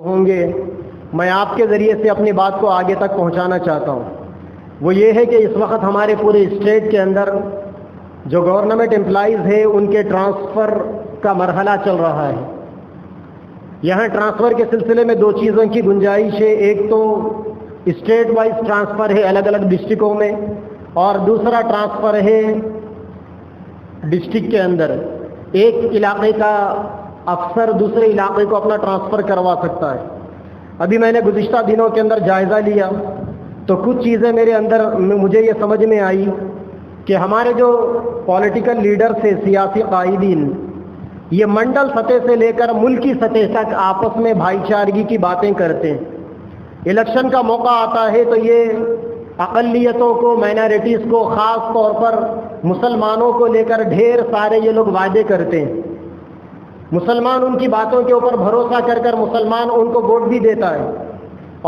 ہوں گے میں آپ کے ذریعے سے اپنی بات کو آگے تک پہنچانا چاہتا ہوں، وہ یہ ہے کہ اس وقت ہمارے پورے اسٹیٹ کے اندر جو گورنمنٹ امپلائیز ہے ان کے ٹرانسفر کا مرحلہ چل رہا ہے۔ یہاں ٹرانسفر کے سلسلے میں دو چیزوں کی گنجائش ہے، ایک تو اسٹیٹ وائز ٹرانسفر ہے الگ الگ ڈسٹرکوں میں، اور دوسرا ٹرانسفر ہے ڈسٹرکٹ کے اندر ایک علاقے کا افسر دوسرے علاقے کو اپنا ٹرانسفر کروا سکتا ہے۔ ابھی میں نے گزشتہ دنوں کے اندر جائزہ لیا تو کچھ چیزیں میرے اندر مجھے یہ سمجھ میں آئی کہ ہمارے جو پولیٹیکل لیڈرز ہیں، سیاسی قائدین، یہ منڈل سطح سے لے کر ملکی سطح تک آپس میں بھائی چارگی کی باتیں کرتے ہیں۔ الیکشن کا موقع آتا ہے تو یہ اقلیتوں کو، مائنارٹیز کو، خاص طور پر مسلمانوں کو لے کر ڈھیر سارے یہ لوگ وعدے کرتے ہیں۔ مسلمان ان کی باتوں کے اوپر بھروسہ کر کر مسلمان ان کو ووٹ بھی دیتا ہے،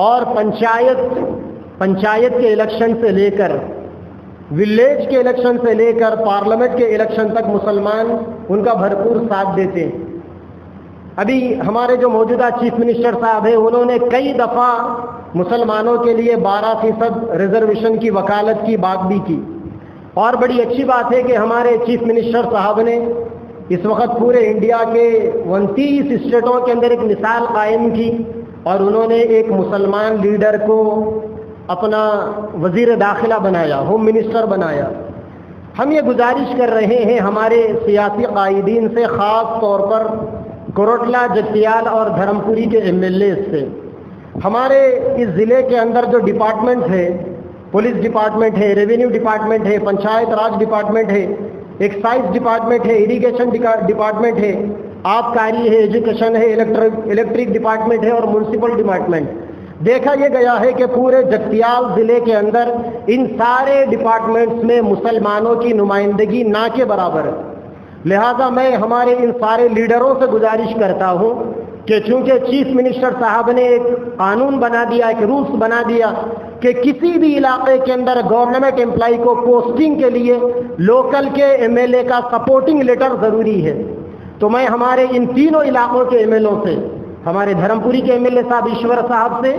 اور پنچایت کے الیکشن سے لے کر ولیج کے الیکشن سے لے کر پارلیمنٹ کے الیکشن تک مسلمان ان کا بھرپور ساتھ دیتے ہیں۔ ابھی ہمارے جو موجودہ چیف منسٹر صاحب ہیں انہوں نے کئی دفعہ مسلمانوں کے لیے 12% ریزرویشن کی وکالت کی بات بھی کی، اور بڑی اچھی بات ہے کہ ہمارے چیف منسٹر صاحب نے اس وقت پورے انڈیا کے 29 اسٹیٹوں کے اندر ایک مثال قائم کی، اور انہوں نے ایک مسلمان لیڈر کو اپنا وزیر داخلہ بنایا، ہوم منسٹر بنایا۔ ہم یہ گزارش کر رہے ہیں ہمارے سیاسی قائدین سے، خاص طور پر کوروٹلا، جگتیال اور دھرم پوری کے MLA سے، ہمارے اس ضلع کے اندر جو ڈپارٹمنٹ ہے، پولیس ڈپارٹمنٹ ہے، ریونیو ڈپارٹمنٹ ہے، پنچایت راج ڈپارٹمنٹ ہے، ایکسائز ڈپارٹمنٹ ہے، اریگیشن ڈپارٹمنٹ ہے، آبکاری ہے، ایجوکیشن ہے، الیکٹرک ڈپارٹمنٹ ہے اور میونسپل ڈپارٹمنٹ۔ دیکھا یہ گیا ہے کہ پورے جگتیال ضلع کے اندر ان سارے ڈپارٹمنٹس میں مسلمانوں کی نمائندگی نہ کے برابر ہے۔ لہذا میں ہمارے ان سارے لیڈروں سے گزارش کرتا ہوں کہ چونکہ چیف منسٹر صاحب نے ایک قانون بنا دیا، ایک رولس بنا دیا کہ کسی بھی علاقے کے اندر گورنمنٹ امپلائی کو پوسٹنگ کے لیے لوکل کے MLA کا سپورٹنگ لیٹر ضروری ہے، تو میں ہمارے ان تینوں علاقوں کے MLA سے، ہمارے دھرم پوری کے MLA صاحب ایشور صاحب سے،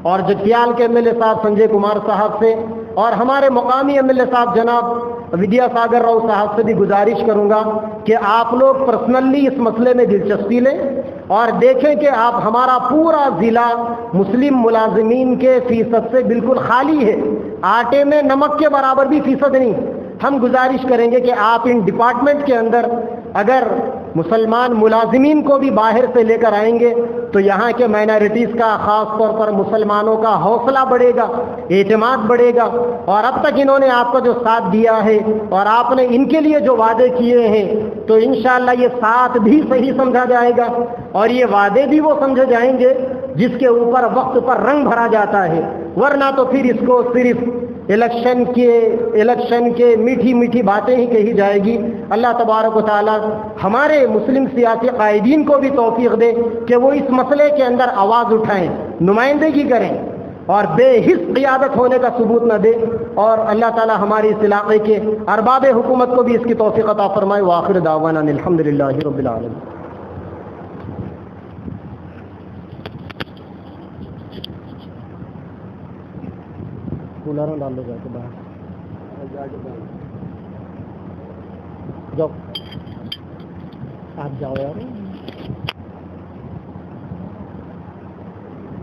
اور جگتیال کے MLA صاحب سنجے کمار صاحب سے، اور ہمارے مقامی MLA صاحب جناب ودیا ساگر راؤ صاحب سے بھی گزارش کروں گا کہ آپ لوگ پرسنلی اس مسئلے میں دلچسپی لیں اور دیکھیں کہ آپ ہمارا پورا ضلع مسلم ملازمین کے فیصد سے بالکل خالی ہے، آٹے میں نمک کے برابر بھی فیصد نہیں۔ ہم گزارش کریں گے کہ آپ ان ڈپارٹمنٹ کے اندر اگر مسلمان ملازمین کو بھی باہر سے لے کر آئیں گے تو یہاں کے مائنارٹیز کا، خاص طور پر مسلمانوں کا حوصلہ بڑھے گا، اعتماد بڑھے گا، اور اب تک انہوں نے آپ کا جو ساتھ دیا ہے اور آپ نے ان کے لیے جو وعدے کیے ہیں تو انشاءاللہ یہ ساتھ بھی صحیح سمجھا جائے گا، اور یہ وعدے بھی وہ سمجھے جائیں گے جس کے اوپر وقت پر رنگ بھرا جاتا ہے، ورنہ تو پھر اس کو صرف الیکشن کے میٹھی میٹھی باتیں ہی کہی جائے گی۔ اللہ تبارک و تعالی ہمارے مسلم سیاسی قائدین کو بھی توفیق دے کہ وہ اس مسئلے کے اندر آواز اٹھائیں، نمائندگی کریں اور بے حس قیادت ہونے کا ثبوت نہ دے، اور اللہ تعالی ہمارے اس علاقے کے ارباب حکومت کو بھی اس کی توفیق عطا فرمائے۔ وآخر دعوانا الحمدللہ رب العالمین۔ کولر ڈال لو جا کے باہر جاؤ، آپ جاؤ یار۔